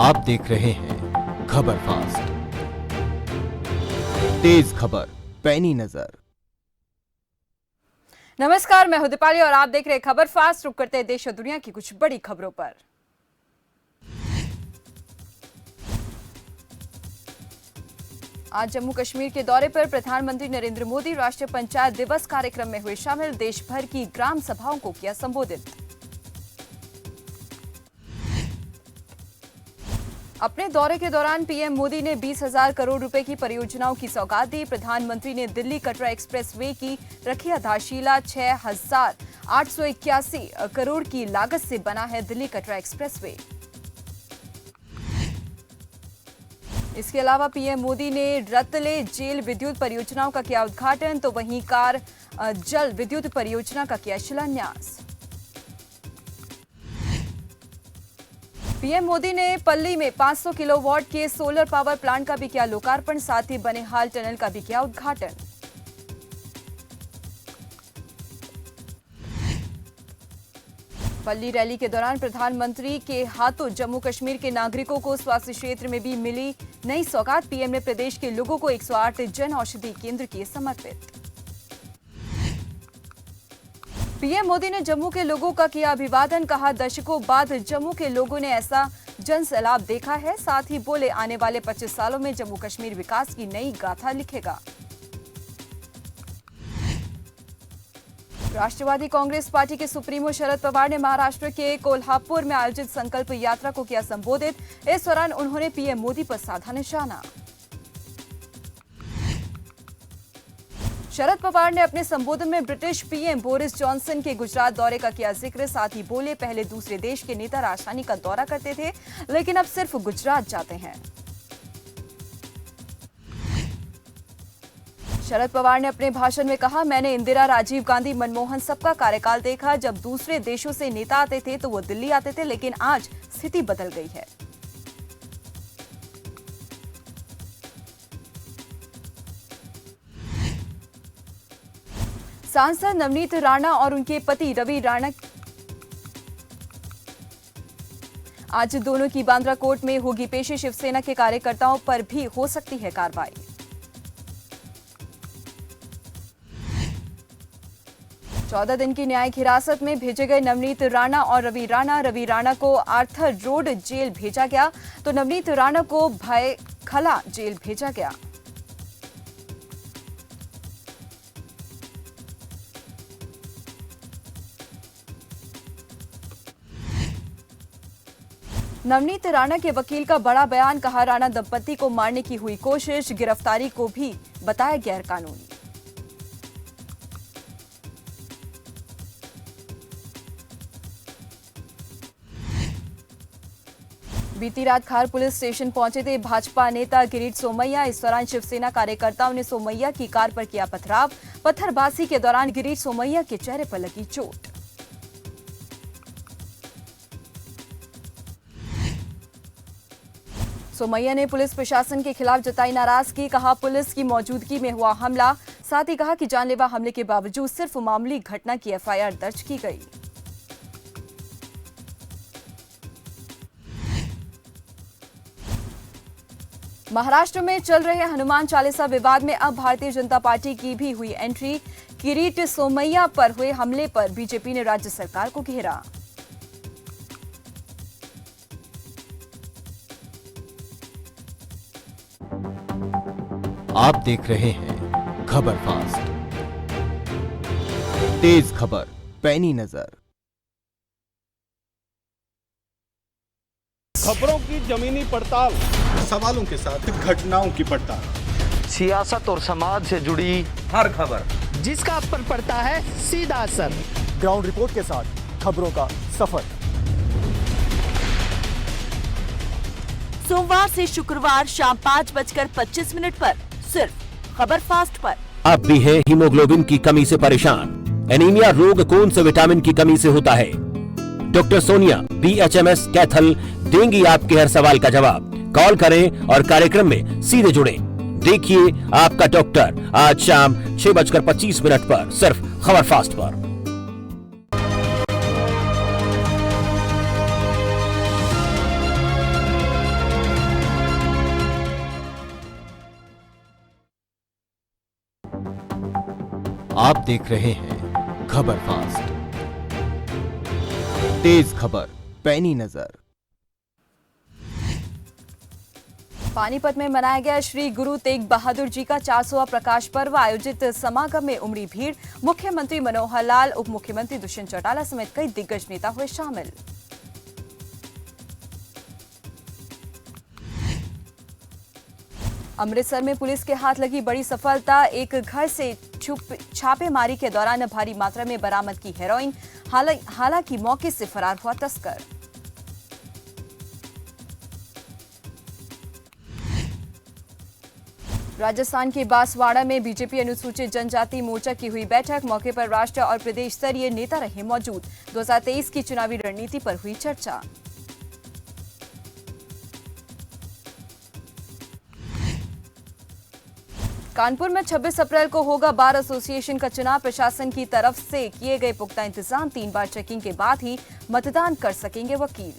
आप देख रहे हैं खबर फास्ट, तेज खबर पैनी नजर। नमस्कार, मैं हूं दीपाली और आप देख रहे हैं खबर फास्ट। रुक करते हैं देश और दुनिया की कुछ बड़ी खबरों पर। आज जम्मू कश्मीर के दौरे पर प्रधानमंत्री नरेंद्र मोदी राष्ट्रीय पंचायत दिवस कार्यक्रम में हुए शामिल। देश भर की ग्राम सभाओं को किया संबोधित। अपने दौरे के दौरान पीएम मोदी ने 20,000 करोड़ रुपए की परियोजनाओं की सौगात दी। प्रधानमंत्री ने दिल्ली कटरा एक्सप्रेसवे की रखी आधारशिला। 6,881 करोड़ की लागत से बना है दिल्ली कटरा एक्सप्रेसवे। इसके अलावा पीएम मोदी ने रतले जेल विद्युत परियोजनाओं का किया उद्घाटन, तो वहीं कार जल विद्युत परियोजना का किया शिलान्यास। पीएम मोदी ने पल्ली में 500 किलोवाट के सोलर पावर प्लांट का भी किया लोकार्पण, साथ ही बनिहाल टनल का भी किया उद्घाटन। पल्ली रैली के दौरान प्रधानमंत्री के हाथों जम्मू कश्मीर के नागरिकों को स्वास्थ्य क्षेत्र में भी मिली नई सौगात। पीएम ने प्रदेश के लोगों को 108 जन औषधि केंद्र किए समर्पित। पीएम मोदी ने जम्मू के लोगों का किया अभिवादन, कहा दशकों बाद जम्मू के लोगों ने ऐसा जन सैलाब देखा है। साथ ही बोले आने वाले 25 सालों में जम्मू कश्मीर विकास की नई गाथा लिखेगा। राष्ट्रवादी कांग्रेस पार्टी के सुप्रीमो शरद पवार ने महाराष्ट्र के कोल्हापुर में आयोजित संकल्प यात्रा को किया संबोधित। इस दौरान उन्होंने पीएम मोदी पर साधा निशाना। शरद पवार ने अपने संबोधन में ब्रिटिश पीएम बोरिस जॉनसन के गुजरात दौरे का किया जिक्र। साथ ही बोले पहले दूसरे देश के नेता राजधानी का दौरा करते थे, लेकिन अब सिर्फ गुजरात जाते हैं। शरद पवार ने अपने भाषण में कहा, मैंने इंदिरा, राजीव गांधी, मनमोहन सबका कार्यकाल देखा। जब दूसरे देशों से नेता आते थे तो वो दिल्ली आते थे, लेकिन आज स्थिति बदल गई है। सांसद नवनीत राणा और उनके पति रवि राणा आज दोनों की बांद्रा कोर्ट में होगी पेशी। शिवसेना के कार्यकर्ताओं पर भी हो सकती है कार्रवाई। चौदह दिन की न्यायिक हिरासत में भेजे गए नवनीत राणा और रवि राणा को आर्थर रोड जेल भेजा गया, तो नवनीत राणा को भायखला जेल भेजा गया। नवनीत राणा के वकील का बड़ा बयान, कहा राणा दंपति को मारने की हुई कोशिश, गिरफ्तारी को भी बताया गैरकानूनी। बीती रात खार पुलिस स्टेशन पहुंचे थे भाजपा नेता किरीट सोमैया। इस दौरान शिवसेना कार्यकर्ताओं ने सोमैया की कार पर किया पथराव। पत्थरबाजी के दौरान किरीट सोमैया के चेहरे पर लगी चोट। सोमैया ने पुलिस प्रशासन के खिलाफ जताई नाराजगी, कहा पुलिस की मौजूदगी में हुआ हमला। साथ ही कहा कि जानलेवा हमले के बावजूद सिर्फ मामूली घटना की एफआईआर दर्ज की गई। महाराष्ट्र में चल रहे हनुमान चालीसा विवाद में अब भारतीय जनता पार्टी की भी हुई एंट्री। किरीट सोमैया पर हुए हमले पर बीजेपी ने राज्य सरकार को घेरा। आप देख रहे हैं खबर फास्ट, तेज खबर पैनी नजर। खबरों की जमीनी पड़ताल, सवालों के साथ घटनाओं की पड़ताल, सियासत और समाज से जुड़ी हर खबर जिसका आप पर पड़ता है सीधा असर, ग्राउंड रिपोर्ट के साथ खबरों का सफर। सोमवार से शुक्रवार शाम 5:25 पर सिर्फ खबर फास्ट पर। आप भी है हीमोग्लोबिन की कमी से परेशान? एनीमिया रोग कौन से विटामिन की कमी से होता है? डॉक्टर सोनिया BHMS कैथल देंगी आपके हर सवाल का जवाब। कॉल करें और कार्यक्रम में सीधे जुड़ें। देखिए आपका डॉक्टर आज शाम 6:25 पर सिर्फ खबर फास्ट पर। आप देख रहे हैं खबर फास्ट, तेज खबर पैनी नजर। पानीपत में मनाया गया श्री गुरु तेग बहादुर जी का 400वां प्रकाश पर्व। आयोजित समागम में उमड़ी भीड़। मुख्यमंत्री मनोहर लाल, उप मुख्यमंत्री दुष्यंत चौटाला समेत कई दिग्गज नेता हुए शामिल। अमृतसर में पुलिस के हाथ लगी बड़ी सफलता। एक घर से छापेमारी के दौरान भारी मात्रा में बरामद की हेरोइन। हालांकि मौके से फरार हुआ तस्कर। राजस्थान के बांसवाड़ा में बीजेपी अनुसूचित जनजाति मोर्चा की हुई बैठक। मौके पर राष्ट्रीय और प्रदेश स्तरीय नेता रहे मौजूद। 2023 की चुनावी रणनीति पर हुई चर्चा। कानपुर में 26 अप्रैल को होगा बार एसोसिएशन का चुनाव। प्रशासन की तरफ से किए गए पुख्ता इंतजाम। 3 बार चेकिंग के बाद ही मतदान कर सकेंगे वकील।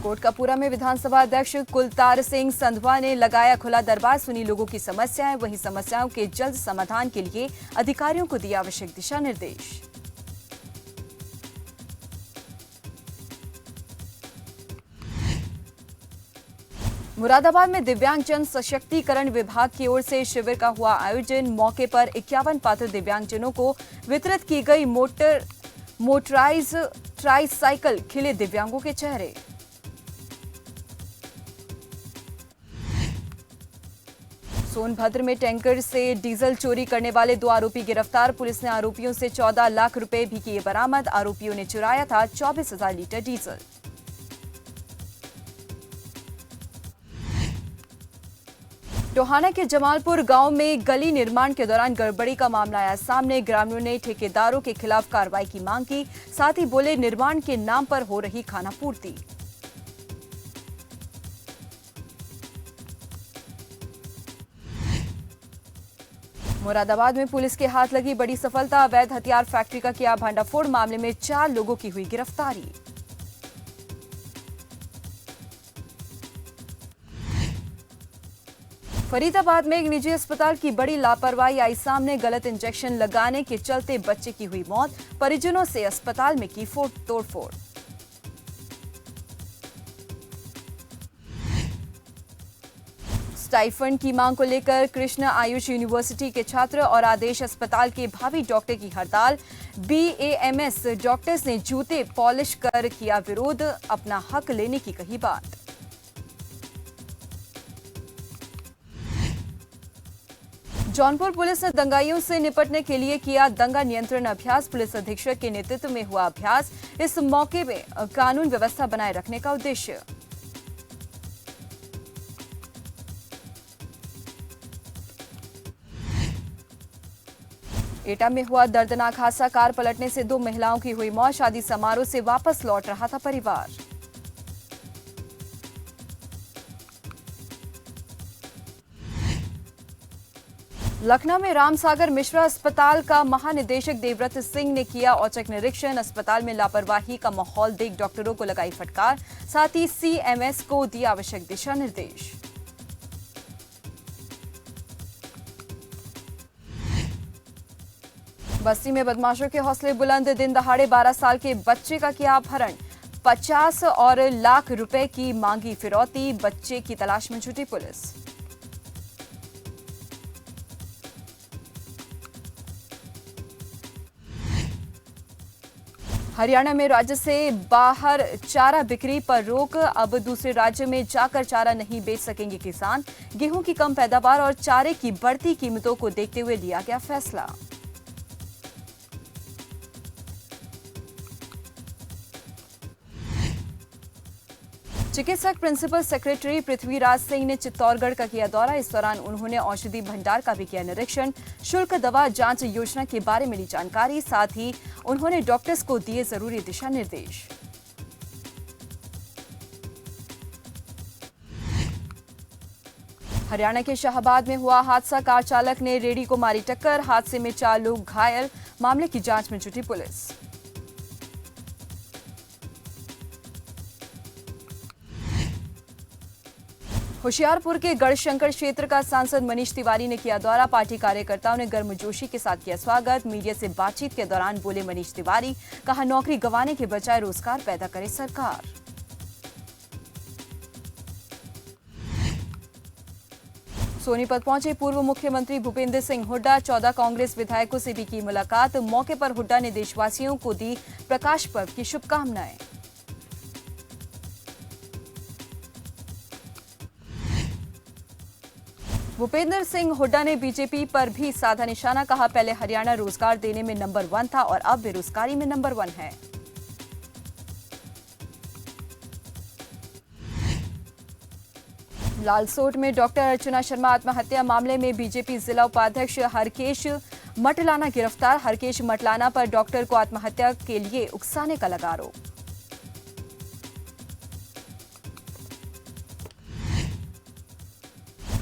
कोटकपूरा में विधानसभा अध्यक्ष कुलतार सिंह संधवा ने लगाया खुला दरबार। सुनी लोगों की समस्याएं। वहीं समस्याओं के जल्द समाधान के लिए अधिकारियों को दिया आवश्यक दिशा निर्देश। मुरादाबाद में दिव्यांगजन सशक्तिकरण विभाग की ओर से शिविर का हुआ आयोजन। मौके पर 51 पात्र दिव्यांगजनों को वितरित की गई मोटराइज ट्राईसाइकिल। खिले दिव्यांगों के चेहरे। सोनभद्र में टैंकर से डीजल चोरी करने वाले 2 आरोपी गिरफ्तार। पुलिस ने आरोपियों से 14 लाख रुपए भी किए बरामद। आरोपियों ने चुराया था 24,000 लीटर डीजल। टोहाना के जमालपुर गांव में गली निर्माण के दौरान गड़बड़ी का मामला आया सामने। ग्रामीणों ने ठेकेदारों के खिलाफ कार्रवाई की मांग की। साथ ही बोले निर्माण के नाम पर हो रही खानापूर्ति। मुरादाबाद में पुलिस के हाथ लगी बड़ी सफलता। अवैध हथियार फैक्ट्री का किया भांडाफोड़। मामले में 4 लोगों की हुई गिरफ्तारी। फरीदाबाद में एक निजी अस्पताल की बड़ी लापरवाही आई सामने। गलत इंजेक्शन लगाने के चलते बच्चे की हुई मौत। परिजनों से अस्पताल में की तोड़फोड़। स्टाइफंड की मांग को लेकर कृष्ण आयुष यूनिवर्सिटी के छात्र और आदेश अस्पताल के भावी डॉक्टर की हड़ताल। BAMS डॉक्टर्स ने जूते पॉलिश कर किया विरोध। अपना हक लेने की कही बात। जौनपुर पुलिस ने दंगाइयों से निपटने के लिए किया दंगा नियंत्रण अभ्यास। पुलिस अधीक्षक के नेतृत्व में हुआ अभ्यास। इस मौके में कानून व्यवस्था बनाए रखने का उद्देश्य। एटा में हुआ दर्दनाक हादसा। कार पलटने से 2 महिलाओं की हुई मौत। शादी समारोह से वापस लौट रहा था परिवार। लखनऊ में रामसागर मिश्रा अस्पताल का महानिदेशक देवव्रत सिंह ने किया औचक निरीक्षण। अस्पताल में लापरवाही का माहौल देख डॉक्टरों को लगाई फटकार। साथ ही CMS को दिया आवश्यक दिशा निर्देश। बस्ती में बदमाशों के हौसले बुलंद। दिन दहाड़े 12 साल के बच्चे का किया अपहरण। 50 और लाख रुपए की मांगी फिरौती। बच्चे की तलाश में जुटी पुलिस। हरियाणा में राज्य से बाहर चारा बिक्री पर रोक। अब दूसरे राज्य में जाकर चारा नहीं बेच सकेंगे किसान। गेहूं की कम पैदावार और चारे की बढ़ती कीमतों को देखते हुए लिया गया फैसला। चिकित्सक प्रिंसिपल सेक्रेटरी पृथ्वीराज सिंह ने चित्तौड़गढ़ का किया दौरा। इस दौरान उन्होंने औषधि भंडार का भी किया निरीक्षण। शुल्क दवा जांच योजना के बारे में ली जानकारी। साथ ही उन्होंने डॉक्टर्स को दिए जरूरी दिशा निर्देश। हरियाणा के शाहबाद में हुआ हादसा। कार चालक ने रेडी को मारी टक्कर। हादसे में 4 लोग घायल। मामले की जांच में जुटी पुलिस। होशियारपुर के गढ़शंकर क्षेत्र का सांसद मनीष तिवारी ने किया दौरा। पार्टी कार्यकर्ताओं ने गर्मजोशी के साथ किया स्वागत। मीडिया से बातचीत के दौरान बोले मनीष तिवारी, कहा नौकरी गंवाने के बजाय रोजगार पैदा करे सरकार। सोनीपत पहुंचे पूर्व मुख्यमंत्री भूपेंद्र सिंह हुड्डा। 14 कांग्रेस विधायकों से भी की मुलाकात। मौके पर हुड्डा ने देशवासियों को दी प्रकाश पर्व की शुभकामनाएं। भूपेंद्र सिंह हुड्डा ने बीजेपी पर भी साधा निशाना। कहा पहले हरियाणा रोजगार देने में नंबर 1 था और अब बेरोजगारी में नंबर 1 है। लालसोट में डॉक्टर अर्चना शर्मा आत्महत्या मामले में बीजेपी जिला उपाध्यक्ष हरकेश मटलाना गिरफ्तार। हरकेश मटलाना पर डॉक्टर को आत्महत्या के लिए उकसाने का लगा आरोप।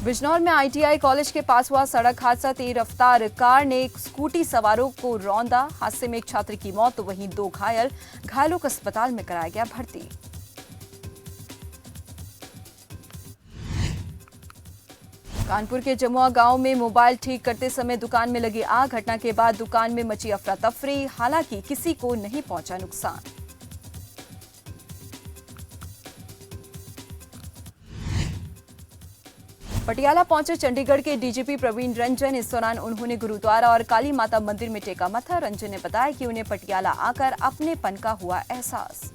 बिजनौर में आईटीआई कॉलेज के पास हुआ सड़क हादसा। तेज रफ्तार कार ने एक स्कूटी सवारों को रौंदा। हादसे में एक छात्र की मौत तो वहीं 2 घायल। घायलों को अस्पताल में कराया गया भर्ती। कानपुर के जमुआ गांव में मोबाइल ठीक करते समय दुकान में लगी आग। घटना के बाद दुकान में मची अफरा तफरी। हालांकि किसी को नहीं पहुंचा नुकसान। पटियाला पहुंचे चंडीगढ़ के डीजीपी प्रवीण रंजन। इस दौरान उन्होंने गुरुद्वारा और काली माता मंदिर में टेका मत्था। रंजन ने बताया कि उन्हें पटियाला आकर अपनेपन का हुआ एहसास।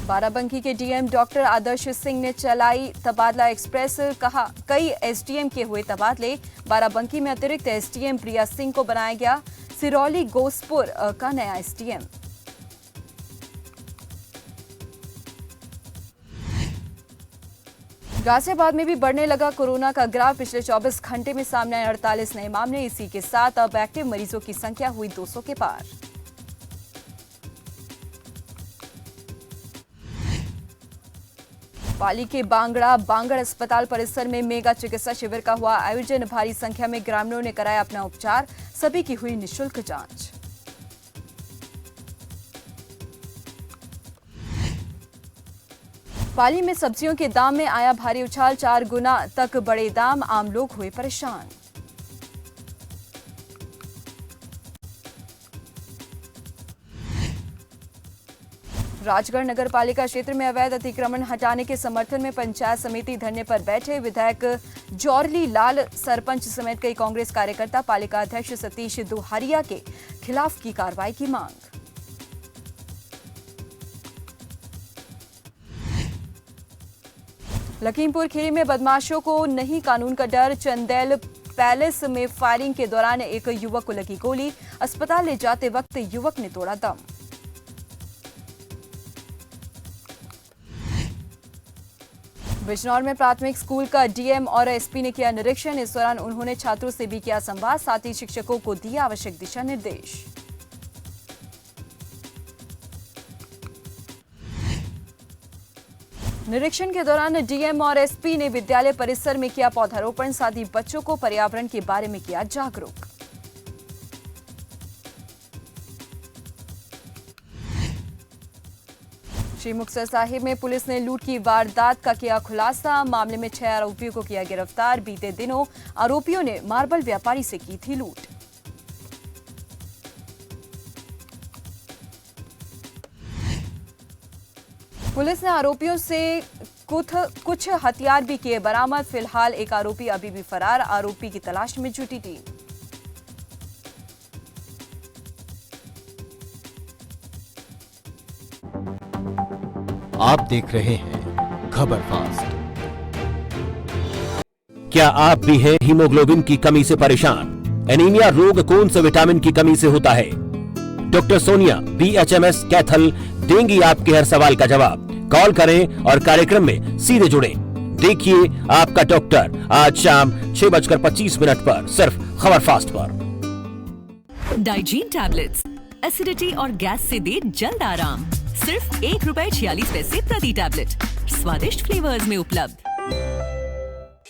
बाराबंकी के डीएम डॉक्टर आदर्श सिंह ने चलाई तबादला एक्सप्रेस। कहा कई एसडीएम के हुए तबादले। बाराबंकी में अतिरिक्त एसडीएम प्रिया सिंह को बनाया गया। सिरौली गोसपुर का नया एसडीएम। गाजियाबाद में भी बढ़ने लगा कोरोना का ग्राफ। पिछले 24 घंटे में सामने आए 48 नए मामले। इसी के साथ अब एक्टिव मरीजों की संख्या हुई 200 के पार। पाली के बांगड़ अस्पताल परिसर में मेगा चिकित्सा शिविर का हुआ आयोजन। भारी संख्या में ग्रामीणों ने कराया अपना उपचार। सभी की हुई निःशुल्क जांच। पाली में सब्जियों के दाम में आया भारी उछाल। 4 गुना तक बढ़े दाम। आम लोग हुए परेशान। राजगढ़ नगर पालिका क्षेत्र में अवैध अतिक्रमण हटाने के समर्थन में पंचायत समिति धरने पर बैठे। विधायक जौहरली लाल, सरपंच समेत कई कांग्रेस कार्यकर्ता पालिका अध्यक्ष सतीश दुहारिया के खिलाफ की कार्रवाई की मांग। लखीमपुर खीरी में बदमाशों को नहीं कानून का डर। चंदेल पैलेस में फायरिंग के दौरान एक युवक को लगी गोली। अस्पताल ले जाते वक्त युवक ने तोड़ा दम। बिजनौर में प्राथमिक स्कूल का डीएम और एसपी ने किया निरीक्षण। इस दौरान उन्होंने छात्रों से भी किया संवाद। साथ ही शिक्षकों को दिए आवश्यक दिशा निर्देश। निरीक्षण के दौरान डीएम और एसपी ने विद्यालय परिसर में किया पौधारोपण। साथ ही बच्चों को पर्यावरण के बारे में किया जागरूक। श्री मुक्तसर साहिब में पुलिस ने लूट की वारदात का किया खुलासा। मामले में 6 आरोपियों को किया गिरफ्तार। बीते दिनों आरोपियों ने मार्बल व्यापारी से की थी लूट। पुलिस ने आरोपियों से कुछ हथियार भी किए बरामद। फिलहाल एक आरोपी अभी भी फरार। आरोपी की तलाश में जुटी टीम। आप देख रहे हैं खबर फास्ट। क्या आप भी हैं हीमोग्लोबिन की कमी से परेशान? एनीमिया रोग कौन से विटामिन की कमी से होता है? डॉक्टर सोनिया BHMS कैथल देंगी आपके हर सवाल का जवाब। कॉल करें और कार्यक्रम में सीधे जुड़ें। देखिए आपका डॉक्टर आज शाम 6:25 पर सिर्फ खबर फास्ट पर। डाइजीन टैबलेट्स एसिडिटी और गैस से दे जल्द आराम। सिर्फ ₹1.46 प्रति टैबलेट। स्वादिष्ट फ्लेवर्स में उपलब्ध।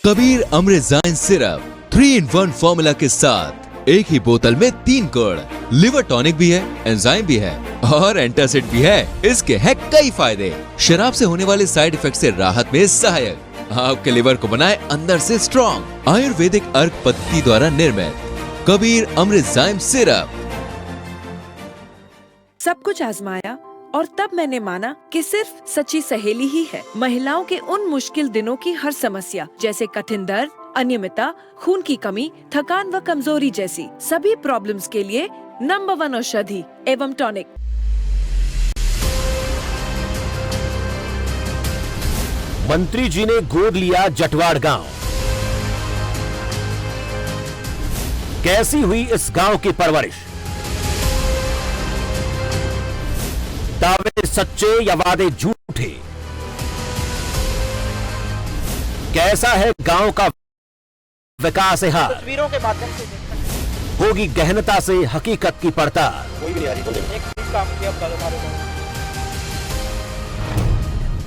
कबीर अमृत जाइन सिरप 3-in-1 फॉर्मूला के साथ एक ही बोतल में 3 गुण। लिवर टॉनिक भी है, एंजाइम भी है और एंटासिड भी है। इसके है कई फायदे। शराब से होने वाले साइड इफेक्ट से राहत में सहायक। आपके लिवर को बनाए अंदर से स्ट्रॉन्ग। आयुर्वेदिक अर्क पद्धति द्वारा निर्मित कबीर अमृतजाइम सिरप। सब कुछ आजमाया और तब मैंने माना कि सिर्फ सच्ची सहेली ही है महिलाओं के उन मुश्किल दिनों की हर समस्या, जैसे कठिन दर्द, अनियमितता, खून की कमी, थकान व कमजोरी जैसी सभी प्रॉब्लम्स के लिए नंबर 1 औषधि एवं टॉनिक। मंत्री जी ने गोद लिया जटवाड़ गांव। कैसी हुई इस गांव की परवरिश? दावे सच्चे या वादे झूठे? कैसा है गांव का विकास हाल? तस्वीरों के माध्यम से होगी गहनता से हकीकत की पड़ताल।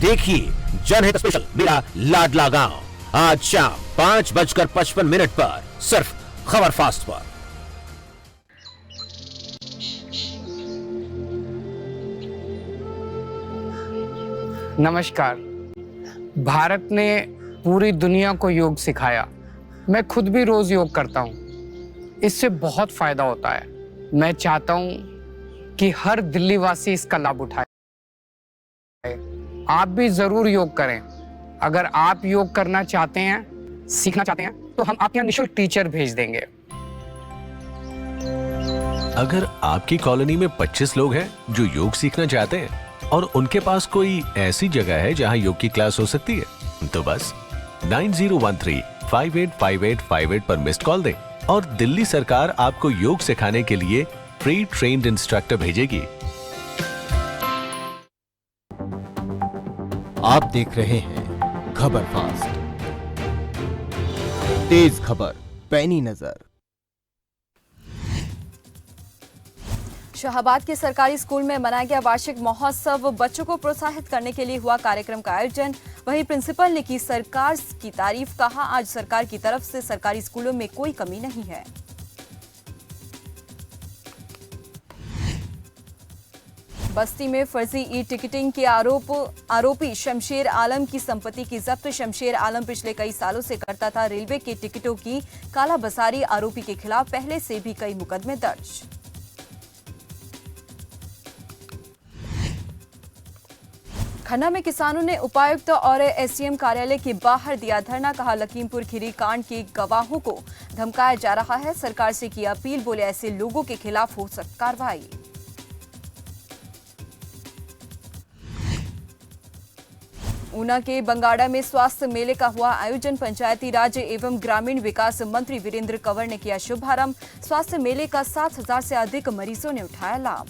देखिए जनहित स्पेशल मेरा लाडला गांव, आज शाम 5:55 पर सिर्फ खबर फास्ट पर। नमस्कार। भारत ने पूरी दुनिया को योग सिखाया। मैं खुद भी रोज योग करता हूँ। इससे बहुत फायदा होता है। मैं चाहता हूँ कि हर दिल्ली वासी इसका लाभ उठाए। आप भी जरूर योग करें। अगर आप योग करना चाहते हैं, सीखना चाहते हैं, तो हम आपके यहाँ निःशुल्क टीचर भेज देंगे। अगर आपकी कॉलोनी में 25 लोग हैं जो योग सीखना चाहते हैं और उनके पास कोई ऐसी जगह है जहां योग की क्लास हो सकती है, तो बस 9013585858 पर मिस्ड कॉल दें और दिल्ली सरकार आपको योग सिखाने के लिए फ्री ट्रेन्ड इंस्ट्रक्टर भेजेगी। आप देख रहे हैं खबर फास्ट, तेज खबर, पैनी नजर। शाहबाद के सरकारी स्कूल में मनाया गया वार्षिक महोत्सव। बच्चों को प्रोत्साहित करने के लिए हुआ कार्यक्रम का आयोजन। वहीं प्रिंसिपल ने की सरकार की तारीफ, कहा आज सरकार की तरफ से सरकारी स्कूलों में कोई कमी नहीं है। बस्ती में फर्जी ई टिकटिंग के आरोपी शमशेर आलम की संपत्ति की जब्त। शमशेर आलम पिछले कई सालों से करता था रेलवे के टिकटों की कालाबाजारी। आरोपी के खिलाफ पहले से भी कई मुकदमे दर्ज। खन्ना में किसानों ने उपायुक्त और एसडीएम कार्यालय के बाहर दिया धरना, कहा लखीमपुर खीरी कांड के गवाहों को धमकाया जा रहा है। सरकार से की अपील, बोले ऐसे लोगों के खिलाफ हो सकती कार्रवाई। ऊना के बंगाड़ा में स्वास्थ्य मेले का हुआ आयोजन। पंचायती राज एवं ग्रामीण विकास मंत्री वीरेंद्र कंवर ने किया शुभारंभ। स्वास्थ्य मेले का 7,000 से अधिक मरीजों ने उठाया लाभ।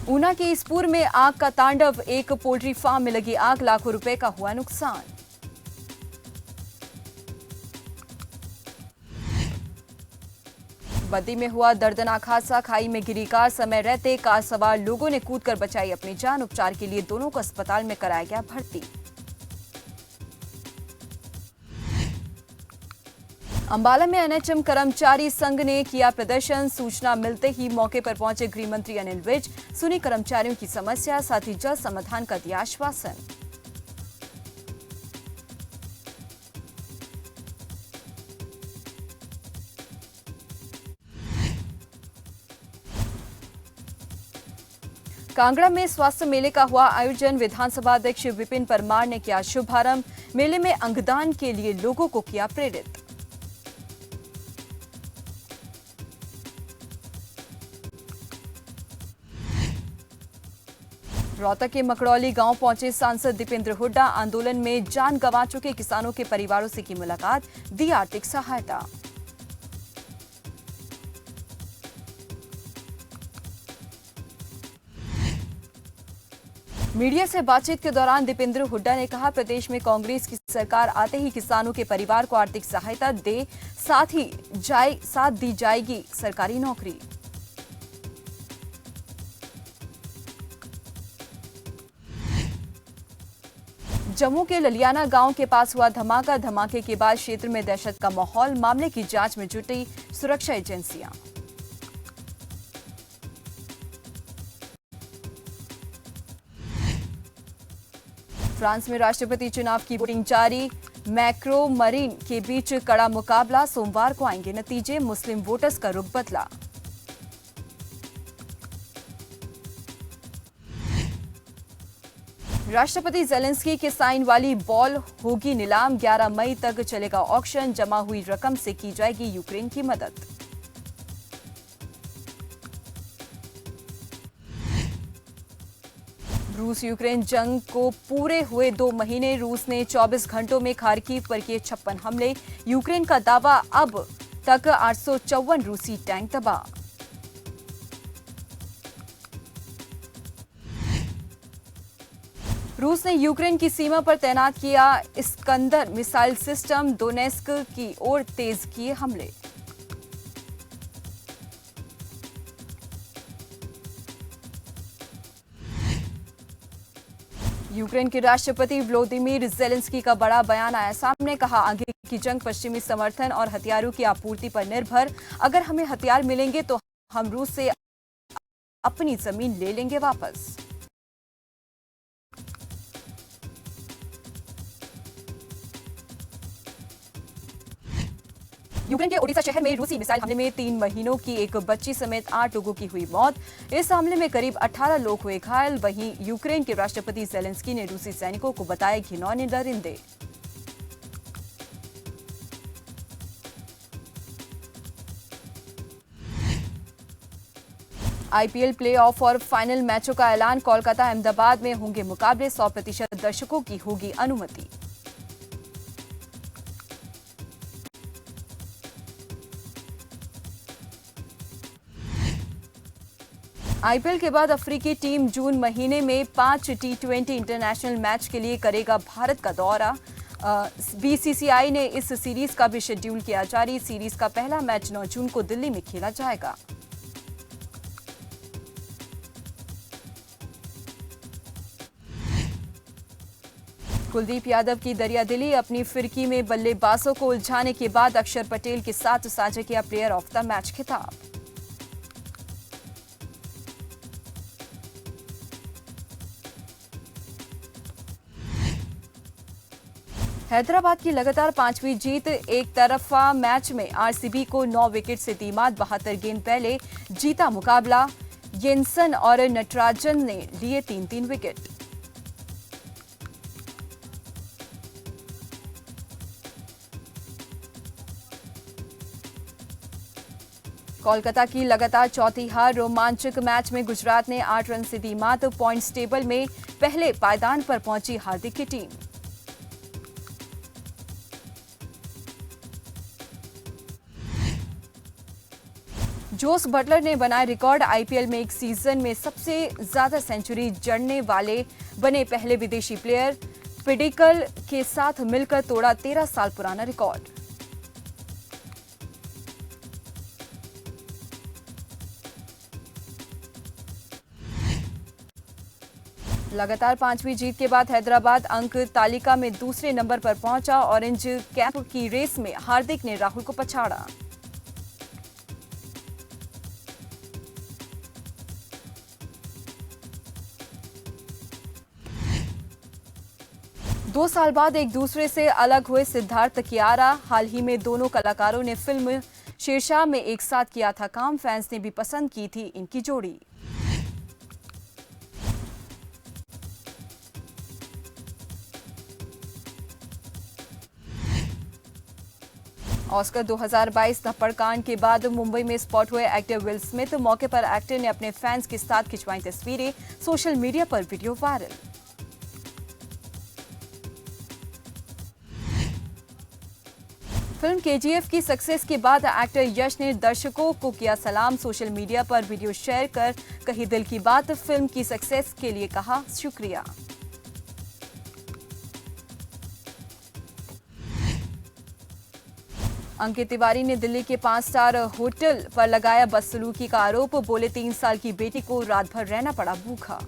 ऊना के ईसपुर में आग का तांडव। एक पोल्ट्री फार्म में लगी आग, लाखों रुपए का हुआ नुकसान। बद्दी में हुआ दर्दनाक हादसा। खाई में गिरी कार, समय रहते कार सवार लोगों ने कूदकर बचाई अपनी जान। उपचार के लिए दोनों को अस्पताल में कराया गया भर्ती। अंबाला में एनएचएम कर्मचारी संघ ने किया प्रदर्शन। सूचना मिलते ही मौके पर पहुंचे गृह मंत्री अनिल विज। सुनी कर्मचारियों की समस्या, साथ ही जल्द समाधान का दिया आश्वासन। कांगड़ा में स्वास्थ्य मेले का हुआ आयोजन। विधानसभा अध्यक्ष विपिन परमार ने किया शुभारंभ। मेले में अंगदान के लिए लोगों को किया प्रेरित। रोहतक के मकड़ौली गांव पहुंचे सांसद दीपेंद्र हुड्डा। आंदोलन में जान गंवा चुके किसानों के परिवारों से की मुलाकात, दी आर्थिक सहायता। मीडिया से बातचीत के दौरान दीपेंद्र हुड्डा ने कहा, प्रदेश में कांग्रेस की सरकार आते ही किसानों के परिवार को आर्थिक सहायता दे, साथ दी जाएगी सरकारी नौकरी। जम्मू के ललियाना गांव के पास हुआ धमाके के बाद क्षेत्र में दहशत का माहौल। मामले की जांच में जुटी सुरक्षा एजेंसियां। फ्रांस में राष्ट्रपति चुनाव की वोटिंग जारी। मैक्रो मरीन के बीच कड़ा मुकाबला। सोमवार को आएंगे नतीजे। मुस्लिम वोटर्स का रुख बदला। राष्ट्रपति जेलेंस्की के साइन वाली बॉल होगी नीलाम। 11 मई तक चलेगा ऑक्शन। जमा हुई रकम से की जाएगी यूक्रेन की मदद। रूस यूक्रेन जंग को पूरे हुए 2 महीने। रूस ने 24 घंटों में खार्किव पर किए 56 हमले। यूक्रेन का दावा, अब तक 854 रूसी टैंक तबाह। रूस ने यूक्रेन की सीमा पर तैनात किया इस्कंदर मिसाइल सिस्टम। डोनेस्क की ओर तेज किए हमले। यूक्रेन के राष्ट्रपति व्लादिमीर जेलेंस्की का बड़ा बयान आया सामने। कहा, आगे की जंग पश्चिमी समर्थन और हथियारों की आपूर्ति पर निर्भर। अगर हमें हथियार मिलेंगे तो हम रूस से अपनी जमीन ले लेंगे वापस। यूक्रेन के ओडिशा शहर में रूसी मिसाइल हमले में 3 महीनों की एक बच्ची समेत 8 लोगों की हुई मौत। इस हमले में करीब 18 लोग हुए घायल। वहीं यूक्रेन के राष्ट्रपति जेलेंस्की ने रूसी सैनिकों को बताया घिनौने दरिंदे। आईपीएल प्लेऑफ और फाइनल मैचों का ऐलान। कोलकाता अहमदाबाद में होंगे मुकाबले। 100% दर्शकों की होगी अनुमति। आईपीएल के बाद अफ्रीकी टीम जून महीने में 5 T20 इंटरनेशनल मैच के लिए करेगा भारत का दौरा। बीसीसीआई ने इस सीरीज का भी शेड्यूल किया जारी। सीरीज का पहला मैच 9 जून को दिल्ली में खेला जाएगा। कुलदीप यादव की दरियादिली। अपनी फिरकी में बल्लेबाजों को उलझाने के बाद अक्षर पटेल के साथ साझा किया प्लेयर ऑफ द मैच खिताब। हैदराबाद की लगातार 5वीं जीत। एक तरफा मैच में आरसीबी को 9 विकेट से दी मात। 72 गेंद पहले जीता मुकाबला। येंसन और नटराजन ने लिए 3-3 विकेट। कोलकाता की लगातार चौथी हार। रोमांचक मैच में गुजरात ने 8 रन से दी मात। पॉइंट्स टेबल में पहले पायदान पर पहुंची हार्दिक की टीम। जोस बटलर ने बनाया रिकॉर्ड। आईपीएल में एक सीजन में सबसे ज्यादा सेंचुरी जड़ने वाले बने पहले विदेशी प्लेयर। पिडिकल के साथ मिलकर तोड़ा 13 साल पुराना रिकॉर्ड। लगातार 5वीं जीत के बाद हैदराबाद अंक तालिका में दूसरे नंबर पर पहुंचा। ऑरेंज कैप की रेस में हार्दिक ने राहुल को पछाड़ा। दो साल बाद एक दूसरे से अलग हुए सिद्धार्थ कियारा। हाल ही में दोनों कलाकारों ने फिल्म शेरशाह में एक साथ किया था काम। फैंस ने भी पसंद की थी इनकी जोड़ी। ऑस्कर 2022 थप्पड़ कांड के बाद मुंबई में स्पॉट हुए एक्टर विल स्मिथ। मौके पर एक्टर ने अपने फैंस के साथ खिंचवाई तस्वीरें। सोशल मीडिया पर वीडियो वायरल। फिल्म केजीएफ की सक्सेस के बाद एक्टर यश ने दर्शकों को किया सलाम। सोशल मीडिया पर वीडियो शेयर कर कही दिल की बात। फिल्म की सक्सेस के लिए कहा शुक्रिया। अंकित तिवारी ने दिल्ली के 5 स्टार होटल पर लगाया बदसलूकी का आरोप। बोले 3 साल की बेटी को रात भर रहना पड़ा भूखा।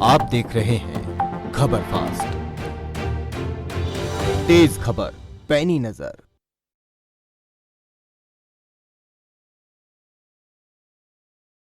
आप देख रहे हैं खबर फास्ट, तेज खबर पैनी नजर।